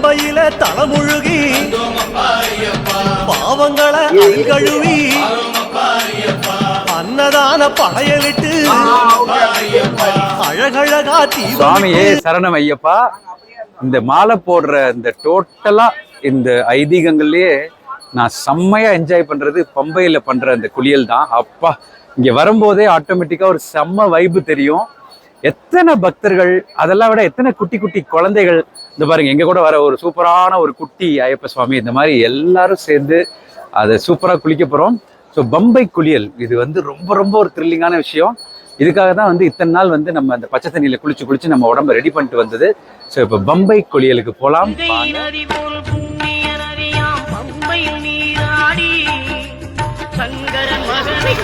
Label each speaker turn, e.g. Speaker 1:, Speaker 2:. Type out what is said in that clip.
Speaker 1: பம்பையில தலைமுழுகி பாவங்களை கழுவி அன்னதான படையலிட்டு அழகழகா
Speaker 2: சுவாமியே சரணம் ஐயப்பா. இந்த மாலை போடுற இந்த டோட்டலா இந்த ஐதீகங்கள்லயே நான் செம்மையா என்ஜாய் பண்றது பம்பையில பண்ற அந்த குளியல் தான். அப்பா, இங்க வரும்போதே ஆட்டோமேட்டிக்கா ஒரு செம்ம வைப்பு தெரியும். எத்தனை பக்தர்கள், அதெல்லாம் விட எத்தனை குட்டி குட்டி குழந்தைகள். இந்த பாருங்க, எங்க கூட வர ஒரு சூப்பரான ஒரு குட்டி ஐயப்ப சுவாமி. இந்த மாதிரி எல்லாரும் சேர்ந்து அதை சூப்பரா குளிக்க போறோம். ஸோ பம்பை குளியல் இது வந்து ரொம்ப ரொம்ப ஒரு த்ரில்லிங்கான விஷயம். இதுக்காக தான் வந்து இத்தனை நாள் வந்து நம்ம அந்த பச்சை தண்ணியில குளிச்சு நம்ம உடம்ப ரெடி பண்ணிட்டு வந்தது. ஸோ இப்போ பம்பை குளியலுக்கு போலாம். சங்கரன் மகனை